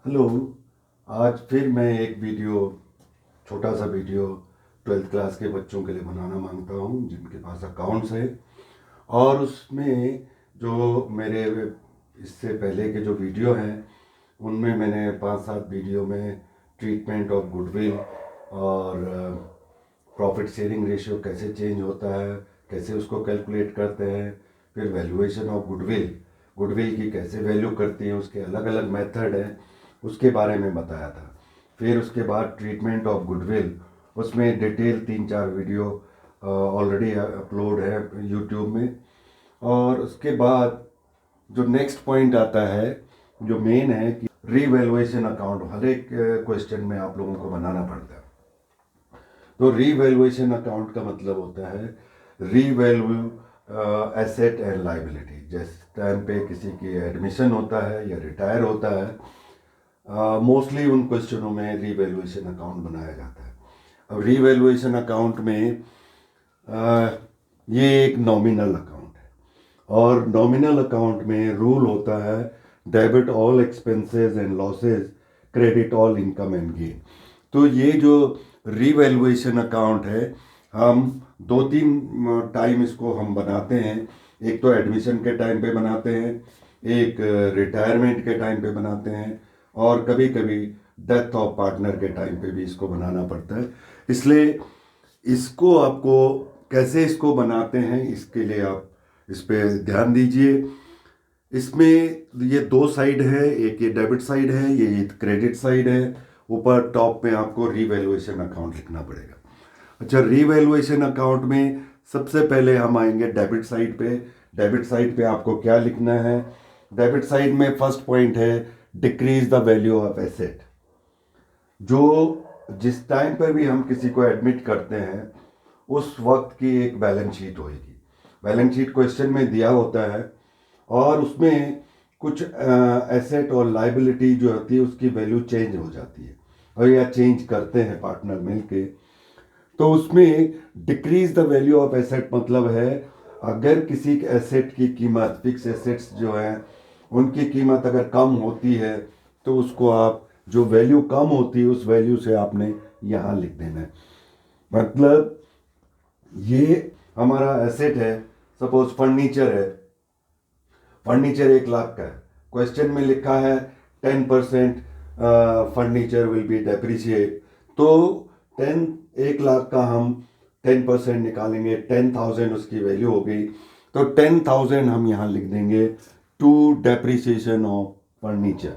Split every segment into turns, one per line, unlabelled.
Hello. आज फिर मैं एक वीडियो, छोटा सा वीडियो 12th क्लास के बच्चों के लिए बनाना मांगता हूँ जिनके पास अकाउंट्स है। और उसमें जो मेरे इससे पहले के जो वीडियो हैं उनमें मैंने 5-7 वीडियो में ट्रीटमेंट ऑफ गुडविल और प्रॉफिट शेयरिंग रेशियो कैसे चेंज होता है, कैसे उसको कैलकुलेट करते हैं, फिर वैल्यूएशन ऑफ गुडविल, गुडविल की कैसे वैल्यू करती हैं, उसके अलग अलग मेथड हैं, उसके बारे में बताया था। फिर उसके बाद ट्रीटमेंट ऑफ गुडविल, उसमें डिटेल 3-4 वीडियो ऑलरेडी अपलोड है यूट्यूब में। और उसके बाद जो नेक्स्ट पॉइंट आता है, जो मेन है कि रीवैल्यूएशन अकाउंट हर एक क्वेश्चन में आप लोगों को बनाना पड़ता है। तो रीवैल्यूएशन अकाउंट का मतलब होता है रीवैल्यू एसेट एंड लाइबिलिटी। जिस टाइम पे किसी की एडमिशन होता है या रिटायर होता है, मोस्टली उन क्वेश्चनों में रीवैल्यूएशन अकाउंट बनाया जाता है। अब रीवैल्यूएशन अकाउंट में ये एक नॉमिनल अकाउंट है और नॉमिनल अकाउंट में रूल होता है debit all expenses and losses, credit all income and gain. तो ये जो रीवैल्यूएशन अकाउंट है, हम 2-3 टाइम इसको हम बनाते हैं। एक तो एडमिशन के टाइम पे बनाते हैं, एक रिटायरमेंट के टाइम पे बनाते हैं, और कभी कभी डेथ ऑफ पार्टनर के टाइम पे भी इसको बनाना पड़ता है। इसलिए इसको आपको कैसे इसको बनाते हैं इसके लिए आप इस पे ध्यान दीजिए। इसमें ये 2 साइड है, एक ये डेबिट साइड है, ये क्रेडिट साइड है। ऊपर टॉप पे आपको रीवैल्यूएशन अकाउंट लिखना पड़ेगा। अच्छा, रीवैल्यूएशन अकाउंट में सबसे पहले हम आएंगे डेबिट साइड पे। डेबिट साइड पे आपको क्या लिखना है? डेबिट साइड में फर्स्ट पॉइंट है decrease the value of asset. जो जिस टाइम पर भी हम किसी को एडमिट करते हैं उस वक्त की एक बैलेंस शीट होगी। बैलेंस शीट क्वेश्चन में दिया होता है और उसमें कुछ एसेट और लाइबिलिटी जो होती है उसकी वैल्यू चेंज हो जाती है, और या चेंज करते हैं पार्टनर मिलके। तो उसमें decrease the value of asset मतलब है अगर किसी एसेट की कीमत, फिक्स एसेट्स जो हैं उनकी कीमत अगर कम होती है तो उसको आप, जो वैल्यू कम होती है उस वैल्यू से आपने यहाँ लिख देना है। मतलब ये हमारा एसेट है, सपोज फर्नीचर है, फर्नीचर 1 लाख का है। क्वेश्चन में लिखा है 10% फर्नीचर विल बी डेप्रिशिएट। तो 1 लाख का हम 10% निकालेंगे, 10,000 उसकी वैल्यू हो गई। तो 10,000 हम यहाँ लिख देंगे to depreciation of furniture.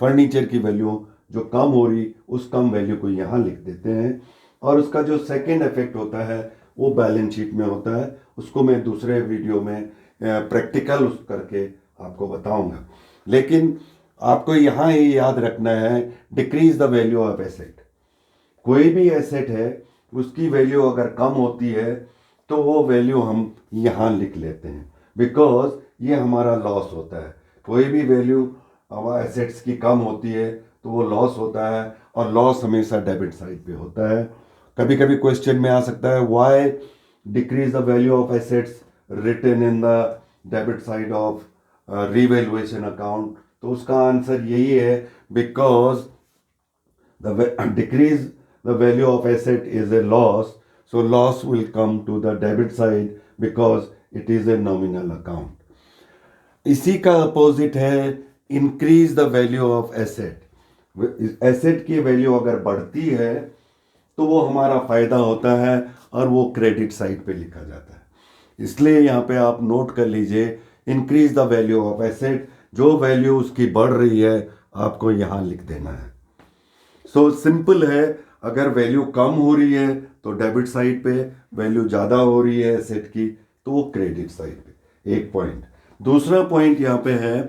Furniture की वैल्यू जो कम हो रही उस कम वैल्यू को यहाँ लिख देते हैं। और उसका जो सेकेंड इफेक्ट होता है वो बैलेंस शीट में होता है, उसको मैं दूसरे वीडियो में प्रैक्टिकल करके आपको बताऊंगा। लेकिन आपको यहाँ ये याद रखना है decrease the value of asset. कोई भी एसेट है उसकी वैल्यू अगर कम होती है तो वो वैल्यू हम यहाँ लिख लेते हैं, बिकॉज ये हमारा लॉस होता है। कोई भी वैल्यू हमारे एसेट्स की कम होती है तो वो लॉस होता है, और लॉस हमेशा डेबिट साइड पे होता है। कभी कभी क्वेश्चन में आ सकता है why decrease the value of assets written in the debit side of revaluation account. तो उसका आंसर यही है because the decrease the value of asset is a loss, so loss will come to the debit side because it is a nominal account. इसी का opposite है increase the value of asset. Asset की value अगर बढ़ती है तो वो हमारा फायदा होता है और वो क्रेडिट साइड पे लिखा जाता है। इसलिए यहाँ पे आप नोट कर लीजिए increase the value of asset, जो वैल्यू उसकी बढ़ रही है आपको यहाँ लिख देना है। सो सिंपल है, अगर वैल्यू कम हो रही है तो डेबिट साइड पे, वैल्यू ज़्यादा हो रही है एसेट की तो वो क्रेडिट साइड पे। एक पॉइंट। दूसरा पॉइंट यहाँ पे है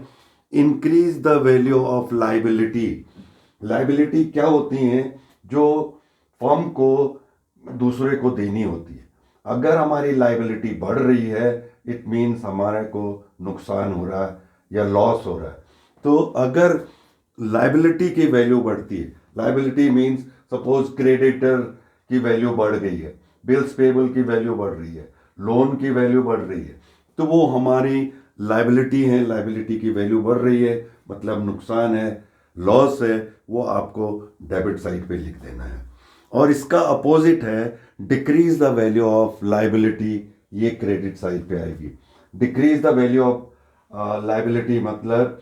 increase the value of liability. Liability क्या होती हैं? जो फर्म को दूसरे को देनी होती है। अगर हमारी लाइबिलिटी बढ़ रही है इट मीन्स हमारे को नुकसान हो रहा है या लॉस हो रहा है। तो अगर लाइबिलिटी की वैल्यू बढ़ती है, लाइबिलिटी मीन्स सपोज क्रेडिटर की वैल्यू बढ़ गई है, बिल्स पेबल की वैल्यू बढ़ रही है, लोन की वैल्यू बढ़ रही है, तो वो हमारी लाइबिलिटी है, लाइबिलिटी की वैल्यू बढ़ रही है मतलब नुकसान है। लॉस है वो आपको डेबिट साइड पे लिख देना है। और इसका अपोजिट है decrease the value of liability, ये क्रेडिट साइड पे आएगी। Decrease the value of liability मतलब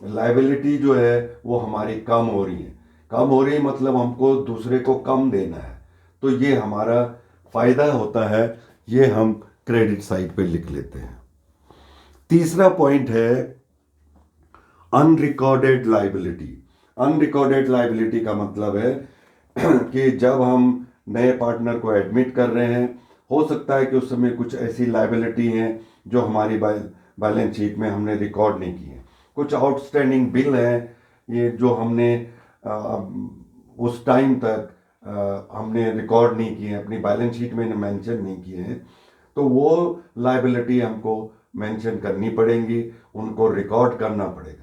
लाइबिलिटी जो है वो हमारी कम हो रही है, कम हो रही मतलब हमको दूसरे को कम देना है, तो ये हमारा फायदा होता है, ये हम क्रेडिट साइड पे लिख लेते हैं। तीसरा पॉइंट है अनरिकॉर्डेड लाइबिलिटी। अनरिकॉर्डेड लाइबिलिटी का मतलब है कि जब हम नए पार्टनर को एडमिट कर रहे हैं, हो सकता है कि उस समय कुछ ऐसी लाइबिलिटी हैं जो हमारी बैलेंस शीट में हमने रिकॉर्ड नहीं की है, कुछ आउटस्टैंडिंग बिल हैं ये जो हमने उस टाइम तक हमने रिकॉर्ड नहीं किए, अपनी बैलेंस शीट में मेंशन नहीं किए हैं, तो वो लाइबिलिटी हमको मेंशन करनी पड़ेंगी, उनको रिकॉर्ड करना पड़ेगा।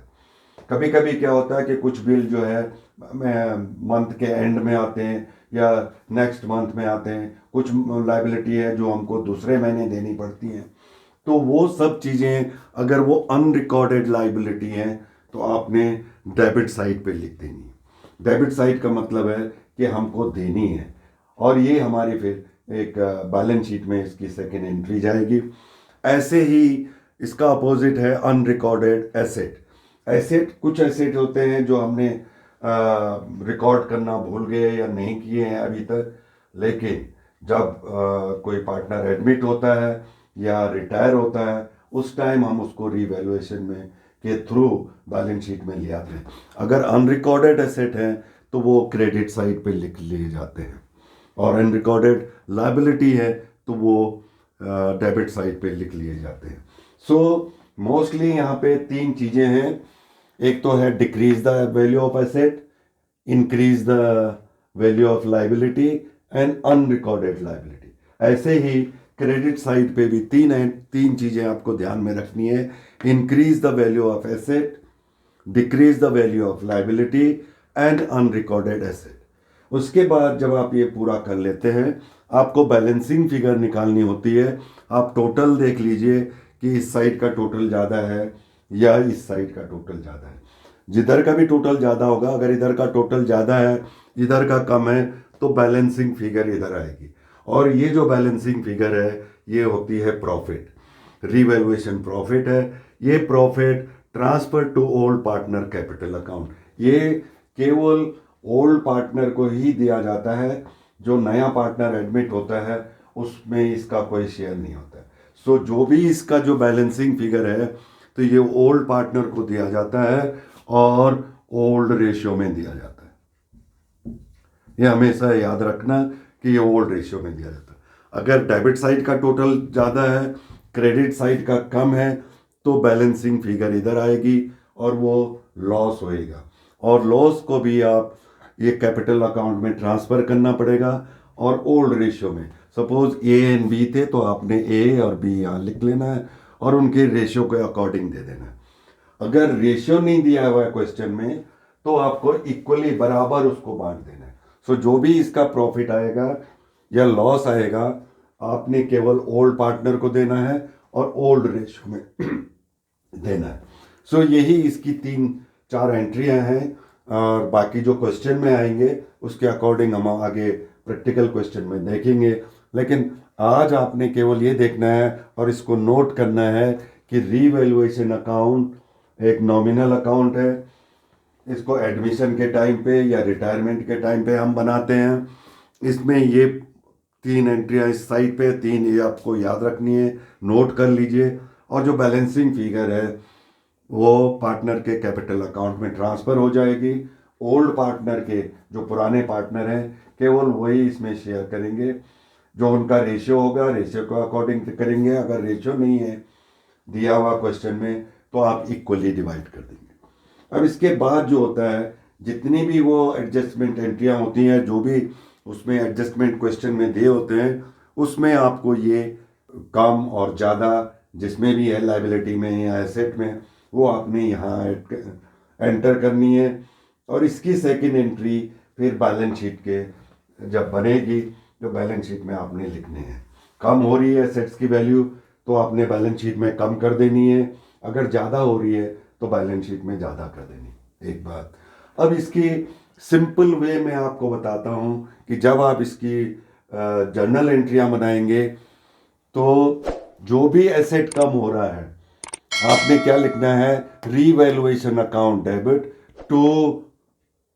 कभी कभी क्या होता है कि कुछ बिल जो है मंथ के एंड में आते हैं या नेक्स्ट मंथ में आते हैं, कुछ लाइबिलिटी है जो हमको दूसरे महीने देनी पड़ती हैं, तो वो सब चीज़ें अगर वो अनरिकॉर्डेड लाइबिलिटी हैं तो आपने डेबिट साइड पे लिख देनी है। डेबिट साइड का मतलब है कि हमको देनी है, और ये हमारी फिर एक बैलेंस शीट में इसकी सेकेंड एंट्री जाएगी। ऐसे ही इसका अपोजिट है अनरिकॉर्डेड एसेट। एसेट, कुछ एसेट होते हैं जो हमने रिकॉर्ड करना भूल गए या नहीं किए हैं अभी तक, लेकिन जब कोई पार्टनर एडमिट होता है या रिटायर होता है उस टाइम हम उसको रीवैल्यूएशन में के थ्रू बैलेंस शीट में ले आते हैं। अगर अनरिकॉर्डेड एसेट हैं तो वो क्रेडिट साइड पे लिख लिए जाते हैं, और अनरिकॉर्डेड लायबिलिटी है तो वो डेबिट साइड पे लिख लिए जाते हैं। सो मोस्टली यहाँ पे तीन चीज़ें हैं, एक तो है decrease the value of asset, increase the value of liability and unrecorded liability. ऐसे ही क्रेडिट साइड पे भी तीन चीज़ें आपको ध्यान में रखनी है, increase the value of asset, decrease the value of liability and unrecorded asset. उसके बाद जब आप ये पूरा कर लेते हैं, आपको बैलेंसिंग फिगर निकालनी होती है। आप टोटल देख लीजिए कि इस साइड का टोटल ज़्यादा है या इस साइड का टोटल ज़्यादा है। जिधर का भी टोटल ज़्यादा होगा, अगर इधर का टोटल ज़्यादा है इधर का कम है, तो बैलेंसिंग फिगर इधर आएगी। और ये जो बैलेंसिंग फिगर है ये होती है प्रॉफिट, रिवैल्यूएशन प्रॉफिट है। ये profit transfer to old partner capital account, ये केवल ओल्ड पार्टनर को ही दिया जाता है, जो नया पार्टनर एडमिट होता है उसमें इसका कोई शेयर नहीं होता है। सो जो भी इसका जो बैलेंसिंग फिगर है तो ये ओल्ड पार्टनर को दिया जाता है और ओल्ड रेशियो में दिया जाता है। ये हमेशा याद रखना कि ये ओल्ड रेशियो में दिया जाता है। अगर डेबिट साइड का टोटल ज़्यादा है, क्रेडिट साइड का कम है, तो बैलेंसिंग फिगर इधर आएगी और वो लॉस होएगा, और लॉस को भी आप ये कैपिटल अकाउंट में ट्रांसफ़र करना पड़ेगा और ओल्ड रेशियो में। सपोज ए एंड बी थे तो आपने ए और बी यहाँ लिख लेना है और उनके रेशियो के अकॉर्डिंग दे देना है। अगर रेशियो नहीं दिया हुआ है क्वेश्चन में तो आपको इक्वली बराबर उसको बांट देना है। सो जो भी इसका प्रॉफिट आएगा या लॉस आएगा आपने केवल ओल्ड पार्टनर को देना है और ओल्ड रेशियो में देना है। सो यही इसकी 3-4 एंट्रियां हैं, और बाकी जो क्वेश्चन में आएंगे उसके अकॉर्डिंग हम आगे प्रैक्टिकल क्वेश्चन में देखेंगे। लेकिन आज आपने केवल ये देखना है और इसको नोट करना है कि रीवैल्यूएशन अकाउंट एक नॉमिनल अकाउंट है। इसको एडमिशन के टाइम पे या रिटायरमेंट के टाइम पे हम बनाते हैं। इसमें ये 3 एंट्रियाँ इस साइड पे, 3 ये आपको याद रखनी है, नोट कर लीजिए। और जो बैलेंसिंग फिगर है वो पार्टनर के कैपिटल अकाउंट में ट्रांसफ़र हो जाएगी। ओल्ड पार्टनर के जो पुराने पार्टनर हैं केवल वही इसमें शेयर करेंगे, जो उनका रेशियो होगा रेशियो को अकॉर्डिंग करेंगे। अगर रेशियो नहीं है दिया हुआ क्वेश्चन में तो आप इक्वली डिवाइड कर देंगे। अब इसके बाद जो होता है, जितनी भी वो एडजस्टमेंट एंट्रियाँ होती हैं, जो भी उसमें एडजस्टमेंट क्वेश्चन में दिए होते हैं, उसमें आपको ये कम और ज़्यादा जिसमें भी है लाइबिलिटी में या एसेट में, वो आपने यहाँ एंटर करनी है। और इसकी सेकंड एंट्री फिर बैलेंस शीट के जब बनेगी तो बैलेंस शीट में आपने लिखने हैं। कम हो रही है एसेट्स की वैल्यू तो आपने बैलेंस शीट में कम कर देनी है, अगर ज़्यादा हो रही है तो बैलेंस शीट में ज़्यादा कर देनी। एक बात, अब इसकी सिंपल वे मैं आपको बताता हूँ कि जब आप इसकी जर्नल एंट्रियाँ बनाएंगे तो जो भी एसेट कम हो रहा है आपने क्या लिखना है, revaluation account debit to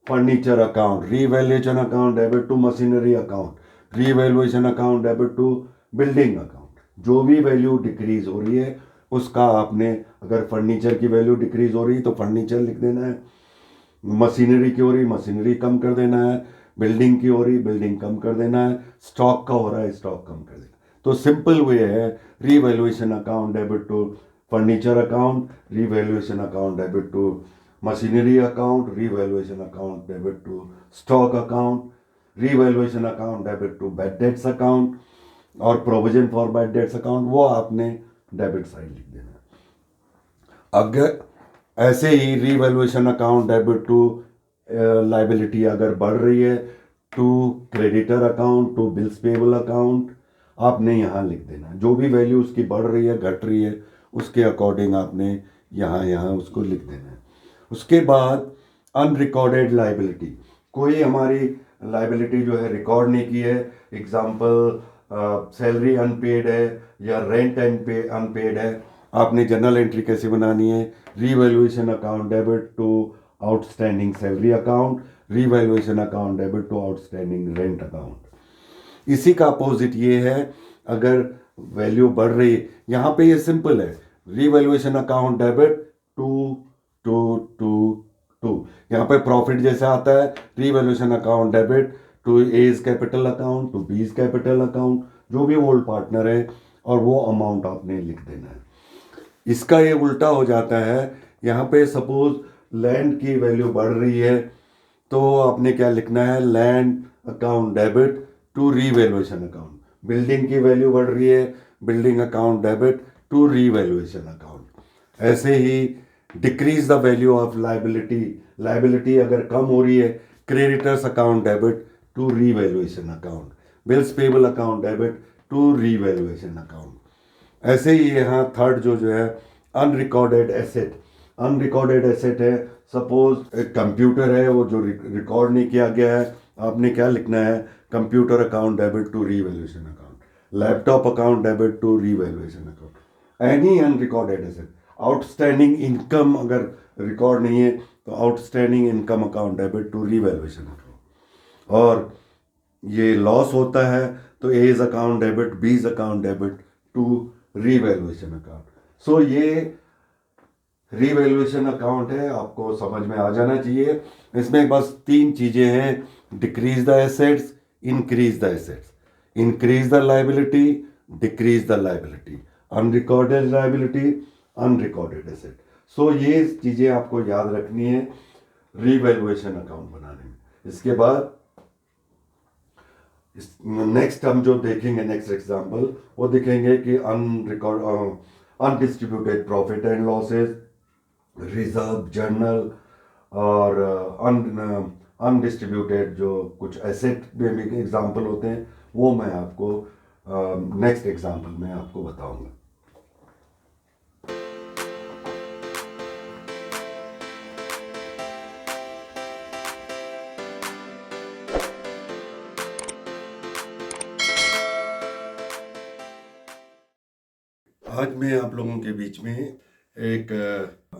furniture account, revaluation account debit to machinery account, revaluation account debit to building account. जो भी वैल्यू डिक्रीज हो रही है उसका आपने, अगर फर्नीचर की वैल्यू डिक्रीज हो रही है तो फर्नीचर लिख देना है, मशीनरी की हो रही मशीनरी कम कर देना है, बिल्डिंग की हो रही बिल्डिंग कम कर देना है, स्टॉक का हो रहा है स्टॉक कम कर देना। तो सिंपल वे है, revaluation account debit to furniture account, revaluation account debit to machinery account, revaluation account debit to stock account, revaluation account debit to bad debts account और provision for bad debts account, वो आपने debit side लिख देना है। अगर ऐसे ही revaluation account debit to liability अगर बढ़ रही है to creditor account to bills payable account, आपने यहाँ लिख देना जो भी वैल्यू उसकी बढ़ रही है घट रही है उसके अकॉर्डिंग आपने यहाँ यहाँ उसको लिख देना है। उसके बाद अनरिकॉर्डेड लाइबिलिटी, कोई हमारी लाइबिलिटी जो है रिकॉर्ड नहीं की है, एग्जाम्पल सैलरी अनपेड है या रेंट अनपेड है, आपने जर्नल एंट्री कैसे बनानी है, revaluation account debit to outstanding salary account, revaluation account debit to outstanding rent account. इसी का अपोजिट ये है, अगर वैल्यू बढ़ रही, यहाँ पे ये सिंपल है, revaluation account debit to to to to, यहाँ पे प्रॉफिट जैसा आता है, revaluation account debit to A's capital account to B's capital account, जो भी ओल्ड पार्टनर है और वो अमाउंट आपने लिख देना है। इसका ये उल्टा हो जाता है, यहाँ पे सपोज लैंड की वैल्यू बढ़ रही है तो आपने क्या लिखना है, land account debit to revaluation account, building की वैल्यू बढ़ रही है, building account debit to revaluation account. ऐसे ही decrease the value of liability, liability अगर कम हो रही है, creditors account debit to revaluation account, bills payable account debit to revaluation account. ऐसे ही यहाँ थर्ड जो है अनरिकॉर्डेड एसेट, अनरिकॉर्डेड एसेट है, सपोज एक कंप्यूटर है वो जो रिकॉर्ड नहीं किया गया है, आपने क्या लिखना है, computer account debit to revaluation account, laptop account debit to revaluation account, any unrecorded asset. Outstanding income अगर रिकॉर्ड नहीं है तो outstanding income account debit to revaluation account. और ये लॉस होता है तो एज अकाउंट डेबिट, बीज account debit to revaluation account. So ये रीवैल्यूएशन अकाउंट है, आपको समझ में आ जाना चाहिए। इसमें बस तीन चीजें हैं, decrease the assets, increase the assets, increase the liability, decrease the liability, unrecorded liability, unrecorded asset. So ये चीजें आपको याद रखनी है रीवैल्यूएशन अकाउंट बनाने में। इसके बाद नेक्स्ट हम जो देखेंगे, नेक्स्ट एग्जांपल वो देखेंगे कि undistributed profit and losses, reserve, journal और अनडिस्ट्रीब्यूटेड जो कुछ एसेट में भी एग्जांपल होते हैं, वो मैं आपको नेक्स्ट एग्जांपल में आपको बताऊंगा। आज मैं आप लोगों के बीच में एक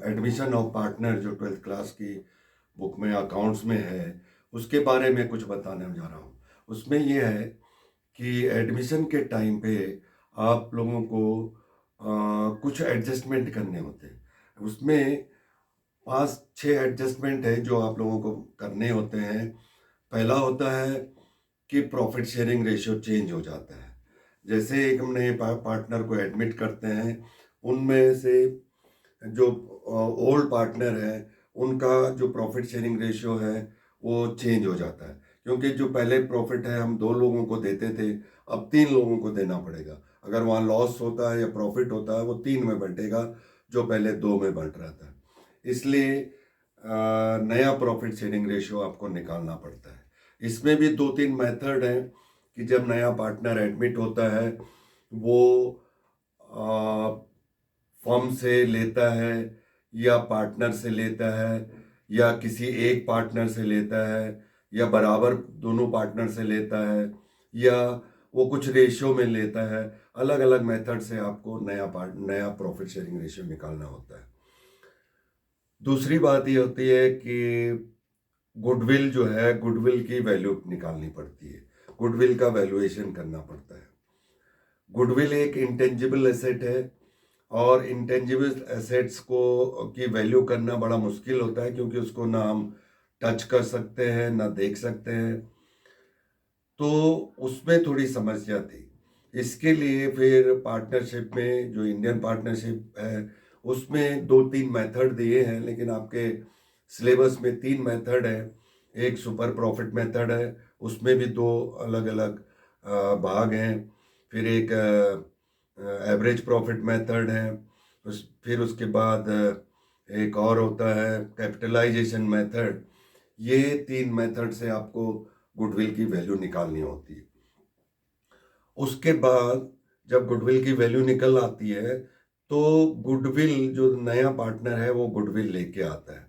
एडमिशन ऑफ पार्टनर जो 12th क्लास की बुक में अकाउंट्स में है उसके बारे में कुछ बताने जा रहा हूँ। उसमें ये है कि एडमिशन के टाइम पे आप लोगों को कुछ एडजस्टमेंट करने होते हैं। उसमें 5-6 एडजस्टमेंट है जो आप लोगों को करने होते हैं। पहला होता है कि प्रॉफिट शेयरिंग रेशियो चेंज हो जाता है। जैसे एक हम नए पार्टनर को एडमिट करते हैं, उनमें से जो ओल्ड पार्टनर है उनका जो प्रॉफिट शेयरिंग रेशियो है वो चेंज हो जाता है, क्योंकि जो पहले प्रॉफिट है हम 2 लोगों को देते थे, अब 3 लोगों को देना पड़ेगा। अगर वहाँ लॉस होता है या प्रॉफिट होता है वो 3 में बंटेगा, जो पहले 2 में बंट रहा था। इसलिए नया प्रॉफिट शेयरिंग रेशियो आपको निकालना पड़ता है। इसमें भी 2-3 मेथड हैं कि जब नया पार्टनर एडमिट होता है वो फर्म से लेता है या पार्टनर से लेता है या किसी एक पार्टनर से लेता है, या बराबर दोनों पार्टनर से लेता है, या वो कुछ रेशियो में लेता है। अलग अलग मेथड से आपको नया प्रॉफिट शेयरिंग रेशियो निकालना होता है। दूसरी बात ये होती है कि गुडविल जो है, गुडविल की वैल्यू निकालनी पड़ती है, गुडविल का वैल्यूएशन करना पड़ता है। गुडविल एक इंटेंजिबल एसेट है, और इंटेंजिबल एसेट्स को की वैल्यू करना बड़ा मुश्किल होता है, क्योंकि उसको ना हम टच कर सकते हैं ना देख सकते हैं। तो उसमें थोड़ी समस्या थी। इसके लिए फिर पार्टनरशिप में, जो इंडियन पार्टनरशिप है, उसमें 2-3 मेथड दिए हैं, लेकिन आपके सिलेबस में 3 मेथड है। एक सुपर प्रॉफिट मेथड है, उसमें भी 2 अलग अलग भाग हैं। फिर एक एवरेज प्रॉफिट मेथड है। फिर उसके बाद एक और होता है कैपिटलाइजेशन मेथड। ये 3 मेथड से आपको गुडविल की वैल्यू निकालनी होती है। उसके बाद जब गुडविल की वैल्यू निकल आती है, तो गुडविल जो नया पार्टनर है वो गुडविल लेके आता है।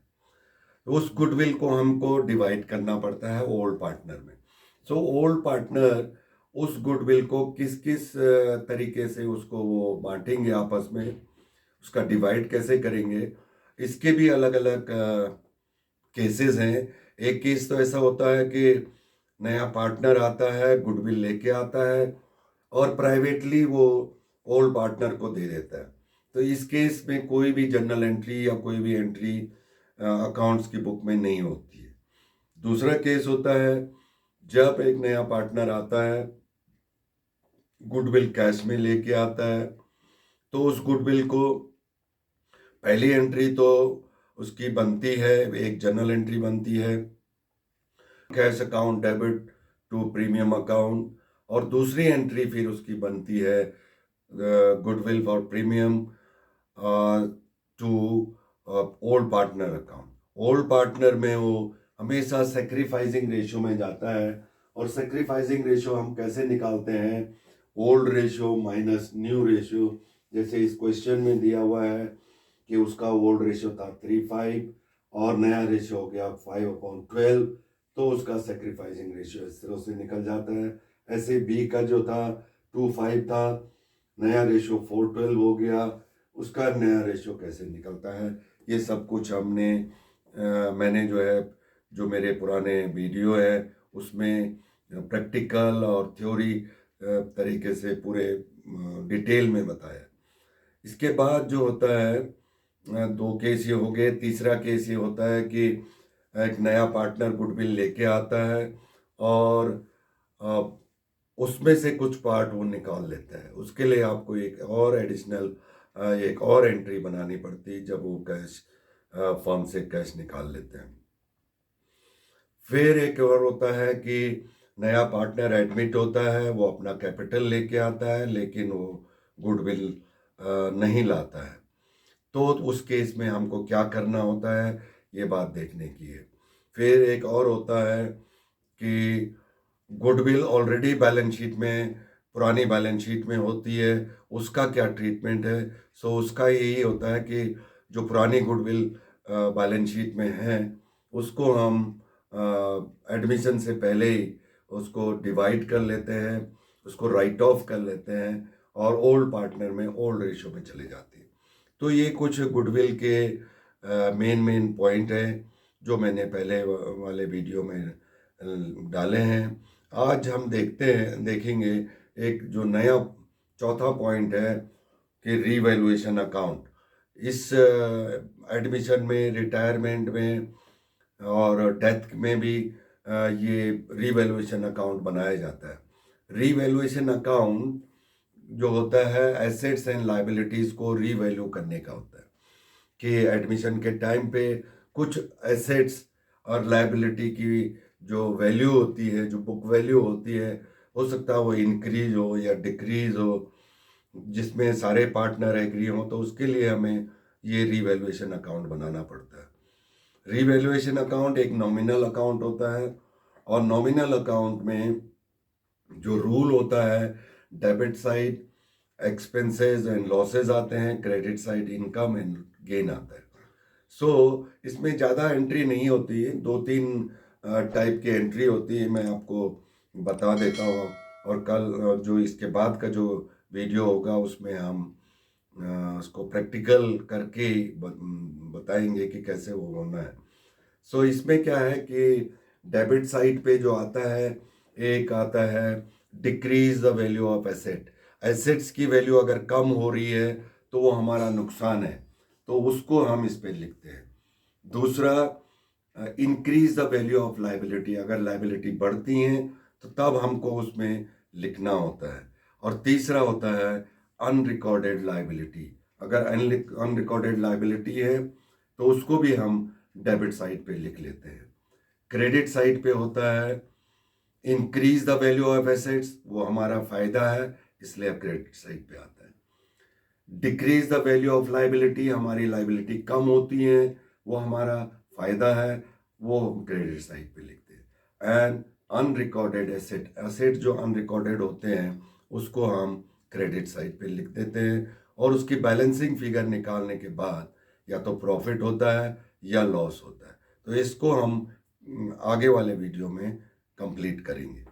उस गुडविल को हमको डिवाइड करना पड़ता है ओल्ड पार्टनर में। सो ओल्ड पार्टनर उस गुडविल को किस किस तरीके से उसको वो बांटेंगे आपस में, उसका डिवाइड कैसे करेंगे, इसके भी अलग अलग केसेस हैं। एक केस तो ऐसा होता है कि नया पार्टनर आता है, गुडविल लेके आता है, और प्राइवेटली वो ओल्ड पार्टनर को दे देता है। तो इस केस में कोई भी जर्नल एंट्री या कोई भी एंट्री अकाउंट्स की बुक में नहीं होती है। दूसरा केस होता है जब एक नया पार्टनर आता है, गुडविल कैश में लेके आता है, तो उस गुडविल को पहली एंट्री तो उसकी बनती है, एक जर्नल एंट्री बनती है, cash account debit to premium account, और दूसरी एंट्री फिर उसकी बनती है goodwill for premium to old partner account. Old partner में वो हमेशा सेक्रीफाइसिंग रेशियो में जाता है, और सेक्रीफाइसिंग रेशियो हम कैसे निकालते हैं, old ratio minus new ratio. जैसे इस क्वेश्चन में दिया हुआ है कि उसका ओल्ड रेशियो था 3:5 और नया रेशियो हो गया 5/12, तो उसका सेक्रीफाइसिंग रेशियो इस तरह से निकल जाता है। ऐसे बी का जो था 2:5 था, नया रेशियो 4:12 हो गया, उसका नया रेशियो कैसे निकलता है, ये सब कुछ मैंने जो है, जो मेरे पुराने वीडियो है उसमें प्रैक्टिकल और थ्योरी तरीके से पूरे डिटेल में बताया। इसके बाद जो होता है, 2 केस ये हो गए। तीसरा केस ये होता है कि एक नया पार्टनर गुडविल लेके आता है, और अ, उसमें से कुछ पार्ट वो निकाल लेता है। उसके लिए आपको एक और एडिशनल एक और एंट्री बनानी पड़ती है जब वो कैश फर्म से कैश निकाल लेते हैं। फिर एक और होता है कि नया पार्टनर एडमिट होता है, वो अपना कैपिटल लेके आता है, लेकिन वो गुडविल नहीं लाता है। तो उस केस में हमको क्या करना होता है, ये बात देखने की है। फिर एक और होता है कि गुडविल ऑलरेडी बैलेंस शीट में, पुरानी बैलेंस शीट में होती है, उसका क्या ट्रीटमेंट है। सो उसका यही होता है कि जो पुरानी गुडविल बैलेंस शीट में है, उसको हम एडमिशन से पहले ही उसको डिवाइड कर लेते हैं, उसको राइट ऑफ कर लेते हैं, और ओल्ड पार्टनर में ओल्ड रेशो में चले जाती है। तो ये कुछ गुडविल के मेन पॉइंट हैं जो मैंने पहले वाले वीडियो में डाले हैं। आज हम देखेंगे एक जो नया चौथा पॉइंट है कि रीवैल्यूएशन अकाउंट। इस एडमिशन में, रिटायरमेंट में और डेथ में भी ये रीवैल्यूएशन अकाउंट बनाया जाता है। रीवैल्यूएशन अकाउंट जो होता है एसेट्स एंड लायबिलिटीज को रीवैल्यू करने का होता है, कि एडमिशन के टाइम पे कुछ एसेट्स और लायबिलिटी की जो वैल्यू होती है, जो बुक वैल्यू होती है, हो सकता है वो इंक्रीज हो या डिक्रीज हो, जिसमें सारे पार्टनर एग्री हो, तो उसके लिए हमें ये रीवैल्यूएशन अकाउंट बनाना पड़ता है। रीवैल्यूएशन अकाउंट एक नॉमिनल अकाउंट होता है, और नॉमिनल अकाउंट में जो रूल होता है, debit side expenses and losses आते हैं, credit side income and gain आता है। सो इसमें ज़्यादा एंट्री नहीं होती है, 2-3 टाइप की एंट्री होती है, मैं आपको बता देता हूँ। और कल जो इसके बाद का जो वीडियो होगा उसमें हम उसको प्रैक्टिकल करके बताएंगे कि कैसे वो होना है। सो इसमें क्या है कि डेबिट साइड पे जो आता है, एक आता है decrease the value of asset. Assets की वैल्यू अगर कम हो रही है तो वो हमारा नुकसान है, तो उसको हम इस पे लिखते हैं। दूसरा, increase the value of liability, अगर लाइबिलिटी बढ़ती हैं तो तब हमको उसमें लिखना होता है। और तीसरा होता है अनरिकॉर्डेड लाइबिलिटी, अगर अनरिकॉर्डेड लाइबिलिटी है तो उसको भी हम डेबिट साइड पे लिख लेते हैं। क्रेडिट साइड पे होता है increase the value of assets, वो हमारा फायदा है, इसलिए क्रेडिट साइड पे आता है। Decrease the value of liability, हमारी लाइबिलिटी कम होती है, वो हमारा फायदा है, वो हम क्रेडिट साइड पे लिखते हैं। एंड अनरिकॉर्डेड एसेट, एसेट जो अनरिकॉर्डेड होते हैं उसको हम क्रेडिट साइड पे लिख देते हैं। और उसकी बैलेंसिंग फिगर निकालने के बाद या तो प्रॉफिट होता है या लॉस होता है। तो इसको हम आगे वाले वीडियो में कंप्लीट करेंगे।